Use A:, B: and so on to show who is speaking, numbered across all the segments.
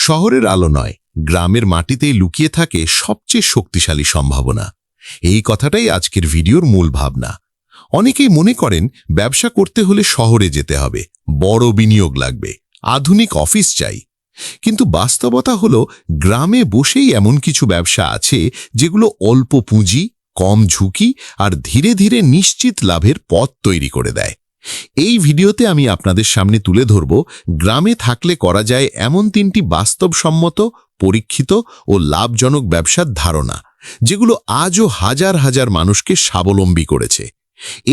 A: শহরের আলো নয়, গ্রামের মাটিতেই লুকিয়ে থাকে সবচেয়ে শক্তিশালী সম্ভাবনা। এই কথাটাই আজকের ভিডিওর মূল ভাবনা। অনেকেই মনে করেন ব্যবসা করতে হলে শহরে যেতে হবে, বড় বিনিয়োগ লাগবে, আধুনিক অফিস চাই। কিন্তু বাস্তবতা হলো গ্রামে বসেই এমন কিছু ব্যবসা আছে যেগুলো অল্প পুঁজি, কম ঝুঁকি আর ধীরে ধীরে নিশ্চিত লাভের পথ তৈরি করে দেয়। এই ভিডিওতে আমি আপনাদের সামনে তুলে ধরব গ্রামে থাকলে করা যায় এমন 3টি বাস্তবসম্মত, পরীক্ষিত ও লাভজনক ব্যবসার ধারণা, যেগুলো আজও হাজার হাজার মানুষকে স্বাবলম্বী করেছে।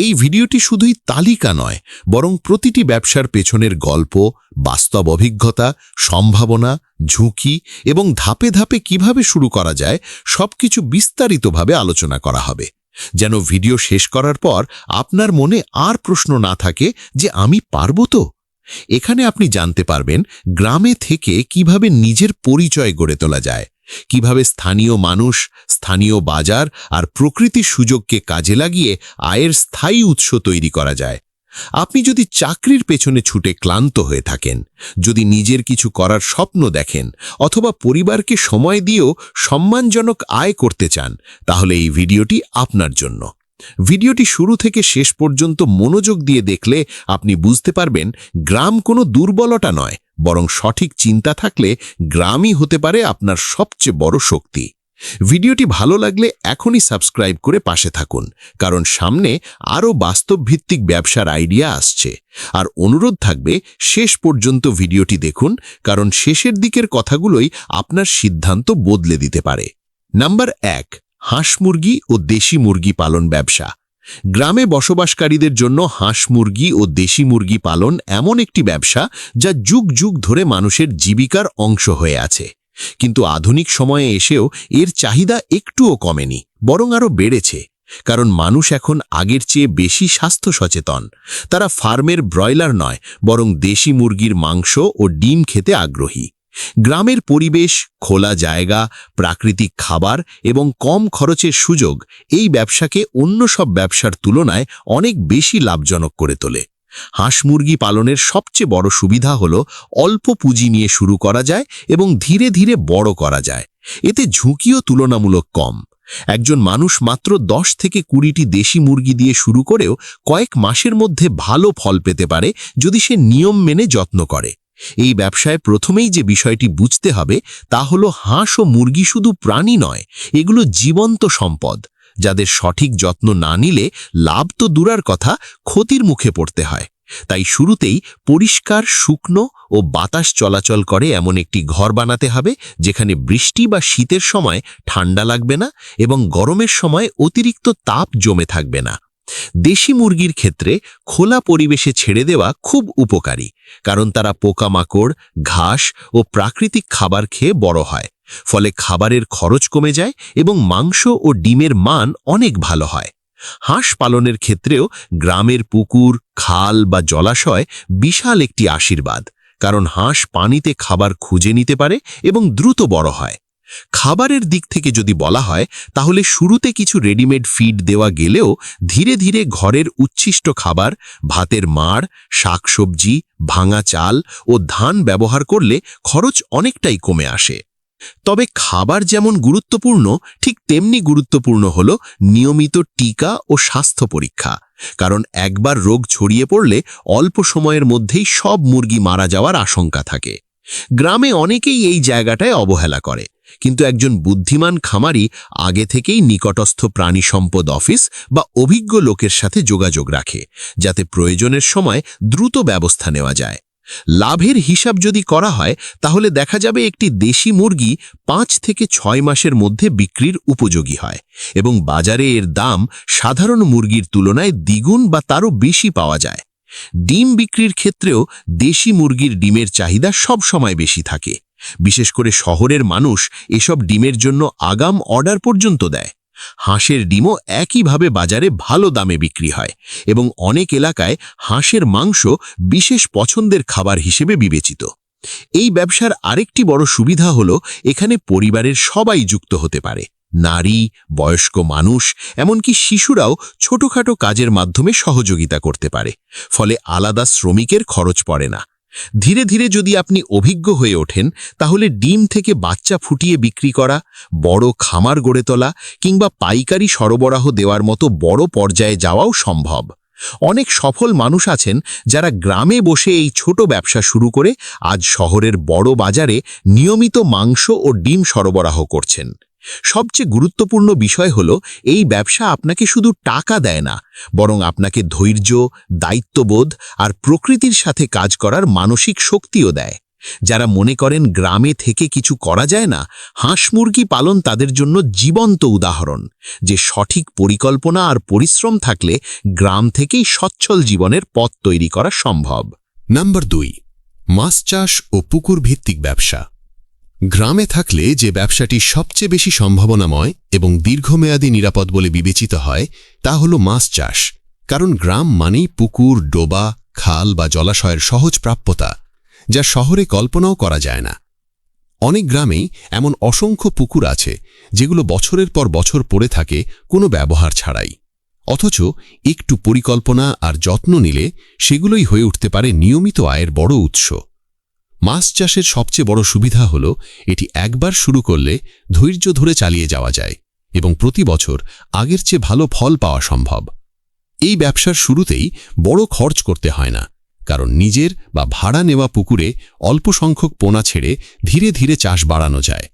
A: এই ভিডিওটি শুধুই তালিকা নয়, বরং প্রতিটি ব্যবসার পেছনের গল্প, বাস্তব অভিজ্ঞতা, সম্ভাবনা, ঝুঁকি এবং ধাপে ধাপে কিভাবে শুরু করা যায় সবকিছু বিস্তারিতভাবে আলোচনা করা হবে, যেন ভিডিও শেষ করার পর আপনার মনে আর প্রশ্ন না থাকে যে আমি পারবো তো। এখানে আপনি জানতে পারবেন গ্রামে থেকে কিভাবে নিজের পরিচয় গড়ে তোলা যায়, কিভাবে স্থানীয় মানুষ, স্থানীয় বাজার আর প্রকৃতির সুযোগকে কাজে লাগিয়ে আয়ের স্থায়ী উৎস তৈরি করা যায়। আপনি যদি চাকরির পেছনে ছুটে ক্লান্ত হয়ে থাকেন, যদি নিজের কিছু করার স্বপ্ন দেখেন অথবা পরিবারকে সময় দিয়েও সম্মানজনক আয় করতে চান, তাহলে এই ভিডিওটি আপনার জন্য। ভিডিওটি শুরু থেকে শেষ পর্যন্ত মনোযোগ দিয়ে দেখলে আপনি বুঝতে পারবেন গ্রাম কোনো দুর্বলতা নয়, বরং সঠিক চিন্তা থাকলে গ্রামই হতে পারে আপনার সবচেয়ে বড় শক্তি। ভিডিওটি ভালো লাগলে এখনই সাবস্ক্রাইব করে পাশে থাকুন, কারণ সামনে আরও বাস্তবভিত্তিক ব্যবসার আইডিয়া আসছে। আর অনুরোধ থাকবে শেষ পর্যন্ত ভিডিওটি দেখুন, কারণ শেষের দিকের কথাগুলোই আপনার সিদ্ধান্ত বদলে দিতে পারে। নাম্বার 1, হাঁস মুরগি ও দেশি মুরগি পালন ব্যবসা। গ্রামে বসবাসকারীদের জন্য হাঁস মুরগি ও দেশি মুরগি পালন এমন একটি ব্যবসা যা যুগ যুগ ধরে মানুষের জীবিকার অংশ হয়ে আছে। কিন্তু আধুনিক সময়ে এসেও এর চাহিদা একটুও কমেনি, বরং আরও বেড়েছে। কারণ মানুষ এখন আগের চেয়ে বেশি স্বাস্থ্য সচেতন। তারা ফার্মের ব্রয়লার নয়, বরং দেশি মুরগির মাংস ও ডিম খেতে আগ্রহী। গ্রামের পরিবেশ, খোলা জায়গা, প্রাকৃতিক খাবার এবং কম খরচের সুযোগ এই ব্যবসাকে অন্য সব ব্যবসার তুলনায় অনেক বেশি লাভজনক করে তোলে। হাঁস মুরগি পালনের সবচেয়ে বড় সুবিধা হলো অল্প পুঁজি নিয়ে শুরু করা যায় এবং ধীরে ধীরে বড় করা যায়। এতে ঝুঁকিও তুলনামূলক কম। একজন মানুষ মাত্র 10 থেকে 20টি দেশি মুরগি দিয়ে শুরু করেও কয়েক মাসের মধ্যে ভালো ফল পেতে পারে যদি সে নিয়ম মেনে যত্ন করে। এই ব্যবসায় প্রথমেই যে বিষয়টি বুঝতে হবে তা হলো হাঁস ও মুরগি শুধু প্রাণী নয়, এগুলো জীবন্ত সম্পদ, যাদের সঠিক যত্ন না নিলে লাভ তো দূরার কথা, ক্ষতির মুখে পড়তে হয়। তাই শুরুতেই পরিষ্কার, শুকনো ও বাতাস চলাচল করে এমন একটি ঘর বানাতে হবে, যেখানে বৃষ্টি বা শীতের সময় ঠান্ডা লাগবে না এবং গরমের সময় অতিরিক্ত তাপ জমে থাকবে না। দেশি মুরগির ক্ষেত্রে খোলা পরিবেশে ছেড়ে দেওয়া খুব উপকারী, কারণ তারা পোকামাকড়, ঘাস ও প্রাকৃতিক খাবার খেয়ে বড় হয়। ফলে খাবারের খরচ কমে যায় এবং মাংস ও ডিমের মান অনেক ভালো হয়। হাঁস পালনের ক্ষেত্রেও গ্রামের পুকুর, খাল বা জলাশয় বিশাল একটি আশীর্বাদ, কারণ হাঁস পানিতে খাবার খুঁজে নিতে পারে এবং দ্রুত বড় হয়। খাবারের দিক থেকে যদি বলা হয়, তাহলে শুরুতে কিছু রেডিমেড ফিড দেওয়া গেলেও ধীরে ধীরে ঘরের উচ্ছিষ্ট খাবার, ভাতের মাড়, শাকসবজি, ভাঙা চাল ও ধান ব্যবহার করলে খরচ অনেকটাই কমে আসে। তবে খাবার যেমন গুরুত্বপূর্ণ, ঠিক তেমনি গুরুত্বপূর্ণ হলো নিয়মিত টিকা ও স্বাস্থ্য পরীক্ষা। কারণ একবার রোগ ছড়িয়ে পড়লে অল্প সময়ের মধ্যেই সব মুরগি মারা যাওয়ার আশঙ্কা থাকে। গ্রামে অনেকেই এই জায়গাটায় অবহেলা করে, কিন্তু একজন বুদ্ধিমান খামারি আগে থেকেই নিকটস্থ প্রাণী সম্পদ অফিস বা অভিজ্ঞ লোকের সাথে যোগাযোগ রাখে, যাতে প্রয়োজনের সময় দ্রুত ব্যবস্থা নেওয়া যায়। লাভের হিসাব যদি করা হয়, তাহলে দেখা যাবে একটি দেশি মুরগি 5 থেকে 6 মাসের মধ্যে বিক্রির উপযোগী হয় এবং বাজারে এর দাম সাধারণ মুরগির তুলনায় দ্বিগুণ বা তারও বেশি পাওয়া যায়। ডিম বিক্রির ক্ষেত্রেও দেশি মুরগির ডিমের চাহিদা সব সময় বেশি থাকে। বিশেষ করে শহরের মানুষ এসব ডিমের জন্য আগাম অর্ডার পর্যন্ত দেয়। হাঁসের ডিমও একইভাবে বাজারে ভালো দামে বিক্রি হয় এবং অনেক এলাকায় হাঁসের মাংস বিশেষ পছন্দের খাবার হিসেবে বিবেচিত। এই ব্যবসার আরেকটি বড় সুবিধা হলো এখানে পরিবারের সবাই যুক্ত হতে পারে। নারী, বয়স্ক মানুষ, এমনকি শিশুরাও ছোটখাটো কাজের মাধ্যমে সহযোগিতা করতে পারে। ফলে আলাদা শ্রমিকের খরচ পড়ে না। ধীরে ধীরে যদি আপনি অভিজ্ঞ হয়ে ওঠেন তাহলে ডিম থেকে বাচ্চা ফুটিয়ে বিক্রি করা, বড় খামার গড়ে তোলা কিংবা পাইকারি সরবরাহ দেওয়ার মতো বড় পর্যায়ে যাওয়াও সম্ভব। অনেক সফল মানুষ আছেন যারা গ্রামে বসে এই ছোট ব্যবসা শুরু করে আজ শহরের বড় বাজারে নিয়মিত মাংস ও ডিম সরবরাহ করছেন। সবচেয়ে গুরুত্বপূর্ণ বিষয় হলো এই ব্যবসা আপনাকে শুধু টাকা দেয় না, বরং আপনাকে ধৈর্য, দায়িত্ববোধ আর প্রকৃতির সাথে কাজ করার মানসিক শক্তিও দেয়। যারা মনে করেন গ্রামে থেকে কিছু করা যায় না, হাঁস মুরগি পালন তাদের জন্য জীবন্ত উদাহরণ যে সঠিক পরিকল্পনা আর পরিশ্রম থাকলে গ্রাম থেকেই সচ্ছল জীবনের পথ তৈরি করা সম্ভব।
B: নাম্বার 2, মাছ চাষ ও পুকুর ভিত্তিক ব্যবসা। গ্রামে থাকলে যে ব্যবসাটি সবচেয়ে বেশি সম্ভাবনাময় এবং দীর্ঘমেয়াদী নিরাপদ বলে বিবেচিত হয় তা হল মাছ চাষ। কারণ গ্রাম মানেই পুকুর, ডোবা, খাল বা জলাশয়ের সহজ প্রাপ্যতা, যা শহরে কল্পনাও করা যায় না। অনেক গ্রামেই এমন অসংখ্য পুকুর আছে যেগুলো বছরের পর বছর পড়ে থাকে কোনো ব্যবহার ছাড়াই। অথচ একটু পরিকল্পনা আর যত্ন নিলে সেগুলোই হয়ে উঠতে পারে নিয়মিত আয়ের বড় উৎস। মাছ চাষের সবচেয়ে বড় সুবিধা হল এটি একবার শুরু করলে ধৈর্য ধরে চালিয়ে যাওয়া যায় এবং প্রতি বছর আগের চেয়ে ভালো ফল পাওয়া সম্ভব। এই ব্যবসার শুরুতেই বড় খরচ করতে হয় না, কারণ নিজের বা ভাড়া নেওয়া পুকুরে অল্প সংখ্যক পোনা ছেড়ে ধীরে ধীরে চাষ বাড়ানো যায়।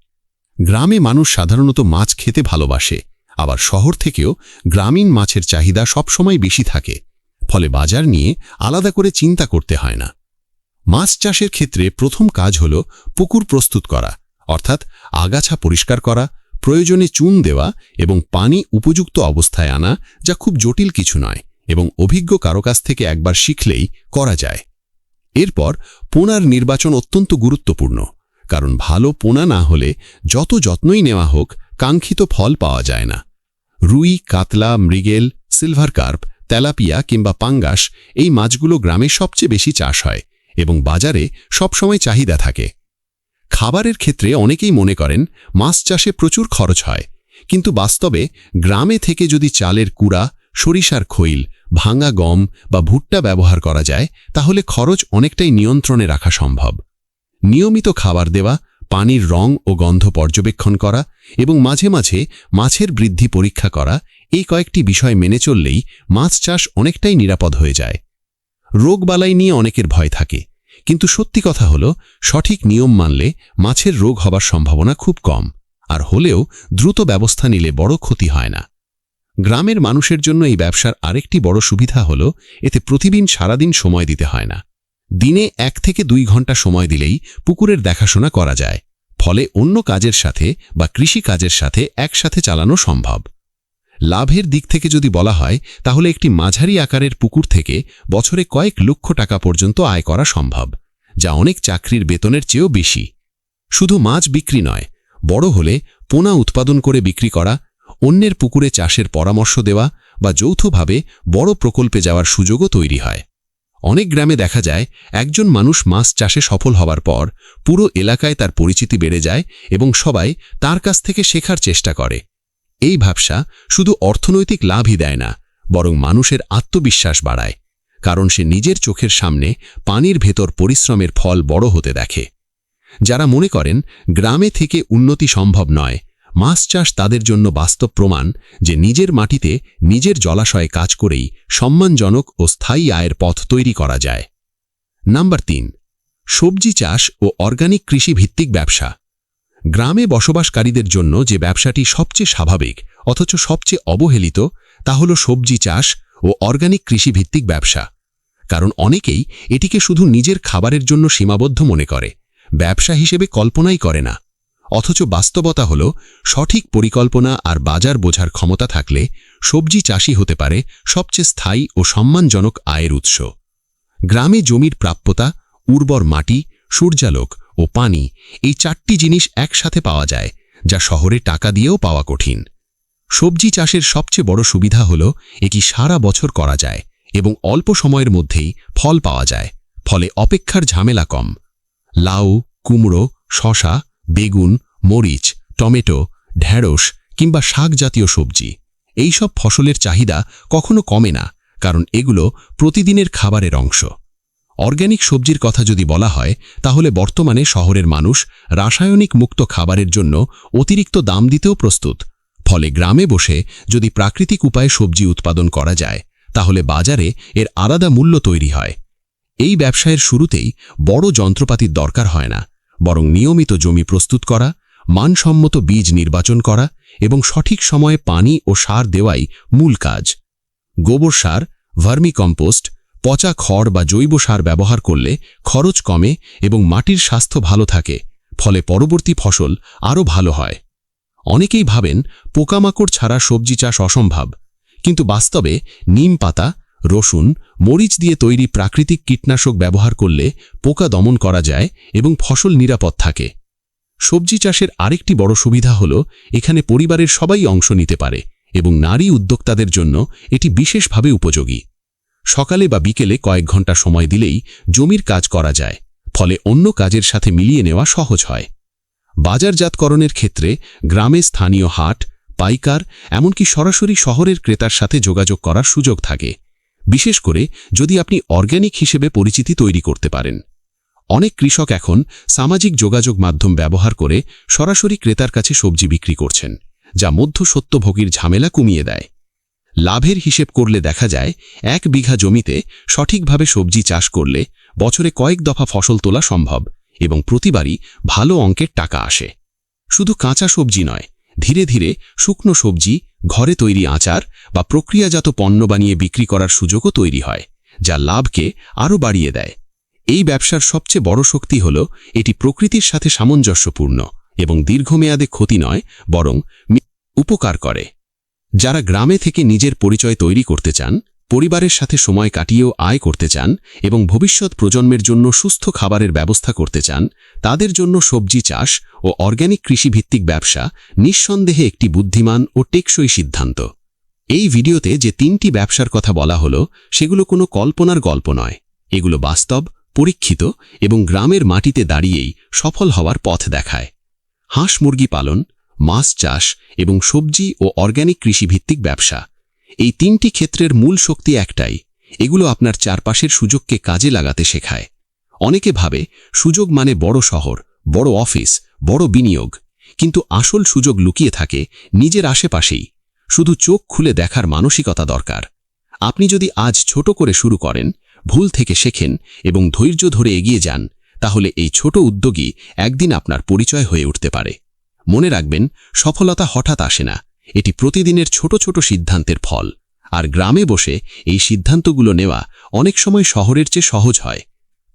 B: গ্রামে মানুষ সাধারণত মাছ খেতে ভালোবাসে, আবার শহর থেকেও গ্রামীণ মাছের চাহিদা সবসময় বেশি থাকে, ফলে বাজার নিয়ে আলাদা করে চিন্তা করতে হয় না। মাছ চাষের ক্ষেত্রে প্রথম কাজ হল পুকুর প্রস্তুত করা, অর্থাৎ আগাছা পরিষ্কার করা, প্রয়োজনে চুন দেওয়া এবং পানি উপযুক্ত অবস্থায় আনা, যা খুব জটিল কিছু নয় এবং অভিজ্ঞ কারো কাছ থেকে একবার শিখলেই করা যায়। এরপর পোনার নির্বাচন অত্যন্ত গুরুত্বপূর্ণ, কারণ ভালো পোনা না হলে যত যত্নই নেওয়া হোক কাঙ্ক্ষিত ফল পাওয়া যায় না। রুই, কাতলা, মৃগেল, সিলভার কার্প, তেলাপিয়া কিংবা পাঙ্গাস এই মাছগুলো গ্রামে সবচেয়ে বেশি চাষ হয় এবং বাজারে সবসময় চাহিদা থাকে। খাবারের ক্ষেত্রে অনেকেই মনে করেন মাছ চাষে প্রচুর খরচ হয়, কিন্তু বাস্তবে গ্রামে থেকে যদি চালের কুড়া, সরিষার খৈল, ভাঙা গম বা ভুট্টা ব্যবহার করা যায় তাহলে খরচ অনেকটাই নিয়ন্ত্রণে রাখা সম্ভব। নিয়মিত খাবার দেওয়া, পানির রং ও গন্ধ পর্যবেক্ষণ করা এবং মাঝে মাঝে মাছের বৃদ্ধি পরীক্ষা করা, এই কয়েকটি বিষয় মেনে চললেই মাছ চাষ অনেকটাই নিরাপদ হয়ে যায়। রোগবালাই নিয়ে অনেকের ভয় থাকে, কিন্তু সত্যি কথা হলো সঠিক নিয়ম মানলে মাছের রোগ হবার সম্ভাবনা খুব কম, আর হলেও দ্রুত ব্যবস্থা নিলে বড় ক্ষতি হয় না। গ্রামের মানুষের জন্য এই ব্যবসার আরেকটি বড় সুবিধা হল এতে প্রতিদিন সারাদিন সময় দিতে হয় না। দিনে 1 থেকে 2 ঘন্টা সময় দিলেই পুকুরের দেখাশোনা করা যায়, ফলে অন্য কাজের সাথে বা কৃষি কাজের সাথে একসাথে চালানো সম্ভব। লাভের দিক থেকে যদি বলা হয় তাহলে একটি মাঝারি আকারের পুকুর থেকে বছরে কয়েক লক্ষ টাকা পর্যন্ত আয় করা সম্ভব, যা অনেক চাকরির বেতনের চেয়েও বেশি। শুধু মাছ বিক্রি নয়, বড় হলে পোনা উৎপাদন করে বিক্রি করা, অন্যের পুকুরে চাষের পরামর্শ দেওয়া বা যৌথভাবে বড় প্রকল্পে যাওয়ার সুযোগও তৈরি হয়। অনেক গ্রামে দেখা যায় একজন মানুষ মাছ চাষে সফল হবার পর পুরো এলাকায় তার পরিচিতি বেড়ে যায় এবং সবাই তার কাছ থেকে শেখার চেষ্টা করে। এই ব্যবসা শুধু অর্থনৈতিক লাভই দেয় না, বরং মানুষের আত্মবিশ্বাস বাড়ায়, কারণ সে নিজের চোখের সামনে পানির ভেতর পরিশ্রমের ফল বড় হতে দেখে। যারা মনে করেন গ্রামে থেকে উন্নতি সম্ভব নয়, মাছ চাষ তাদের জন্য বাস্তব প্রমাণ যে নিজের মাটিতে নিজের জলাশয়ে কাজ করেই সম্মানজনক ও স্থায়ী আয়ের পথ তৈরি করা যায়। নাম্বার 3, সবজি চাষ ও অর্গানিক কৃষি ভিত্তিক ব্যবসা। গ্রামে বসবাসকারীদের জন্য যে ব্যবসাটি সবচেয়ে স্বাভাবিক অথচ সবচেয়ে অবহেলিত তা হল সবজি চাষ ও অর্গানিক কৃষি ভিত্তিক ব্যবসা। কারণ অনেকেই এটিকে শুধু নিজের খাবারের জন্য সীমাবদ্ধ মনে করে, ব্যবসা হিসেবে কল্পনাই করে না। অথচ বাস্তবতা হল সঠিক পরিকল্পনা আর বাজার বোঝার ক্ষমতা থাকলে সবজি চাষই হতে পারে সবচেয়ে স্থায়ী ও সম্মানজনক আয়ের উৎস। গ্রামে জমির প্রাপ্যতা, উর্বর মাটি, সূর্যালোক ও পানি, এই 4টি জিনিস একসাথে পাওয়া যায়, যা শহরে টাকা দিয়েও পাওয়া কঠিন। সবজি চাষের সবচেয়ে বড় সুবিধা হল এটি সারা বছর করা যায় এবং অল্প সময়ের মধ্যেই ফল পাওয়া যায়, ফলে অপেক্ষার ঝামেলা কম। লাউ, কুমড়ো, শসা, বেগুন, মরিচ, টমেটো, ঢেঁড়স কিংবা শাক জাতীয় সবজি, এই সব ফসলের চাহিদা কখনো কমে না, কারণ এগুলো প্রতিদিনের খাবারের অংশ। অর্গ্যানিক সবজির কথা যদি বলা হয় তাহলে বর্তমানে শহরের মানুষ রাসায়নিক মুক্ত খাবারের জন্য অতিরিক্ত দাম দিতেও প্রস্তুত। ফলে গ্রামে বসে যদি প্রাকৃতিক উপায়ে সবজি উৎপাদন করা যায় তাহলে বাজারে এর আলাদা মূল্য তৈরি হয়। এই ব্যবসায়ের শুরুতেই বড় যন্ত্রপাতির দরকার হয় না, বরং নিয়মিত জমি প্রস্তুত করা, মানসম্মত বীজ নির্বাচন করা এবং সঠিক সময়ে পানি ও সার দেওয়াই মূল কাজ। গোবর সার, ভার্মি কম্পোস্ট, পচা খড় বা জৈব সার ব্যবহার করলে খরচ কমে এবং মাটির স্বাস্থ্য ভালো থাকে, ফলে পরবর্তী ফসল আরও ভালো হয়। অনেকেই ভাবেন পোকামাকড় ছাড়া সবজি চাষ অসম্ভব, কিন্তু বাস্তবে নিম পাতা, রসুন, মরিচ দিয়ে তৈরি প্রাকৃতিক কীটনাশক ব্যবহার করলে পোকা দমন করা যায় এবং ফসল নিরাপদ থাকে। সবজি চাষের আরেকটি বড় সুবিধা হল এখানে পরিবারের সবাই অংশ নিতে পারে এবং নারী উদ্যোক্তাদের জন্য এটি বিশেষভাবে উপযোগী। সকালে বা বিকেলে কয়েক ঘন্টা সময় দিলেই জমির কাজ করা যায়, ফলে অন্য কাজের সাথে মিলিয়ে নেওয়া সহজ হয়। বাজারজাতকরণের ক্ষেত্রে গ্রামে স্থানীয় হাট, পাইকার, এমনকি সরাসরি শহরের ক্রেতার সাথে যোগাযোগ করার সুযোগ থাকে, বিশেষ করে যদি আপনি অর্গ্যানিক হিসেবে পরিচিতি তৈরি করতে পারেন। অনেক কৃষক এখন সামাজিক যোগাযোগ মাধ্যম ব্যবহার করে সরাসরি ক্রেতার কাছে সবজি বিক্রি করছেন, যা মধ্যস্বত্বভোগীর ঝামেলা কমিয়ে দেয়। লাভের হিসেব করলে দেখা যায় 1 বিঘা জমিতে সঠিকভাবে সবজি চাষ করলে বছরে কয়েক দফা ফসল তোলা সম্ভব এবং প্রতিবারই ভালো অঙ্কের টাকা আসে। শুধু কাঁচা সবজি নয়, ধীরে ধীরে শুকনো সবজি, ঘরে তৈরি আচার বা প্রক্রিয়াজাত পণ্য বানিয়ে বিক্রি করার সুযোগও তৈরি হয়, যা লাভকে আরও বাড়িয়ে দেয়। এই ব্যবসার সবচেয়ে বড় শক্তি হল এটি প্রকৃতির সাথে সামঞ্জস্যপূর্ণ এবং দীর্ঘমেয়াদে ক্ষতি নয়, বরং উপকার করে। যারা গ্রামে থেকে নিজের পরিচয় তৈরি করতে চান, পরিবারের সাথে সময় কাটিয়েও আয় করতে চান এবং ভবিষ্যৎ প্রজন্মের জন্য সুস্থ খাবারের ব্যবস্থা করতে চান, তাদের জন্য সবজি চাষ ও অর্গ্যানিক কৃষিভিত্তিক ব্যবসা নিঃসন্দেহে একটি বুদ্ধিমান ও টেকসই সিদ্ধান্ত। এই ভিডিওতে যে 3টি ব্যবসার কথা বলা হলো সেগুলো কোনো কল্পনার গল্প নয়, এগুলো বাস্তব, পরীক্ষিত এবং গ্রামের মাটিতে দাঁড়িয়েই সফল হওয়ার পথ দেখায়। হাঁস মুরগি পালন, মাছ চাষ এবং সবজি ও অর্গ্যানিক কৃষিভিত্তিক ব্যবসা, এই 3টি ক্ষেত্রের মূল শক্তি একটাই, এগুলো আপনার চারপাশের সুযোগকে কাজে লাগাতে শেখায়। অনেকে ভাবে সুযোগ মানে বড় শহর, বড় অফিস, বড় বিনিয়োগ, কিন্তু আসল সুযোগ লুকিয়ে থাকে নিজের আশেপাশেই। শুধু চোখ খুলে দেখার মানসিকতা দরকার। আপনি যদি আজ ছোট করে শুরু করেন, ভুল থেকে শেখেন এবং ধৈর্য ধরে এগিয়ে যান, তাহলে এই ছোট উদ্যোগই একদিন আপনার পরিচয় হয়ে উঠতে পারে। মনে রাখবেন, সফলতা হঠাৎ আসে না, এটি প্রতিদিনের ছোট ছোট সিদ্ধান্তের ফল। আর গ্রামে বসে এই সিদ্ধান্তগুলো নেওয়া অনেক সময় শহরের চেয়ে সহজ হয়।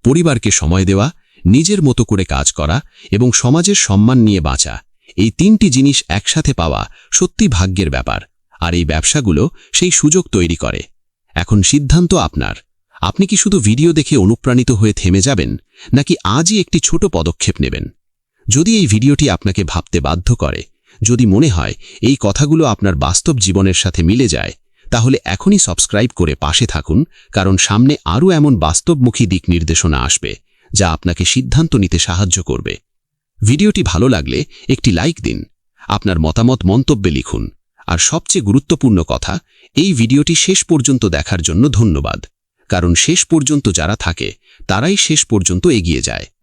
B: পরিবারকে সময় দেওয়া, নিজের মতো করে কাজ করা এবং সমাজের সম্মান নিয়ে বাঁচা, এই 3টি জিনিস একসাথে পাওয়া সত্যি ভাগ্যের ব্যাপার। আর এই ব্যবসাগুলো সেই সুযোগ তৈরি করে। এখন সিদ্ধান্ত আপনার। আপনি কি শুধু ভিডিও দেখে অনুপ্রাণিত হয়ে থেমে যাবেন, নাকি আজই একটি ছোট পদক্ষেপ নেবেন? যদি এই ভিডিওটি আপনাকে ভাবতে বাধ্য করে, যদি মনে হয় এই কথাগুলো আপনার বাস্তব জীবনের সাথে মিলে যায়, তাহলে এখনই সাবস্ক্রাইব করে পাশে থাকুন, কারণ সামনে আরও এমন বাস্তবমুখী দিক নির্দেশনা আসবে যা আপনাকে সিদ্ধান্ত নিতে সাহায্য করবে। ভিডিওটি ভালো লাগলে একটি লাইক দিন, আপনার মতামত মন্তব্যে লিখুন, আর সবচেয়ে গুরুত্বপূর্ণ কথা, এই ভিডিওটি শেষ পর্যন্ত দেখার জন্য ধন্যবাদ, কারণ শেষ পর্যন্ত যারা থাকে তারাই শেষ পর্যন্ত এগিয়ে যায়।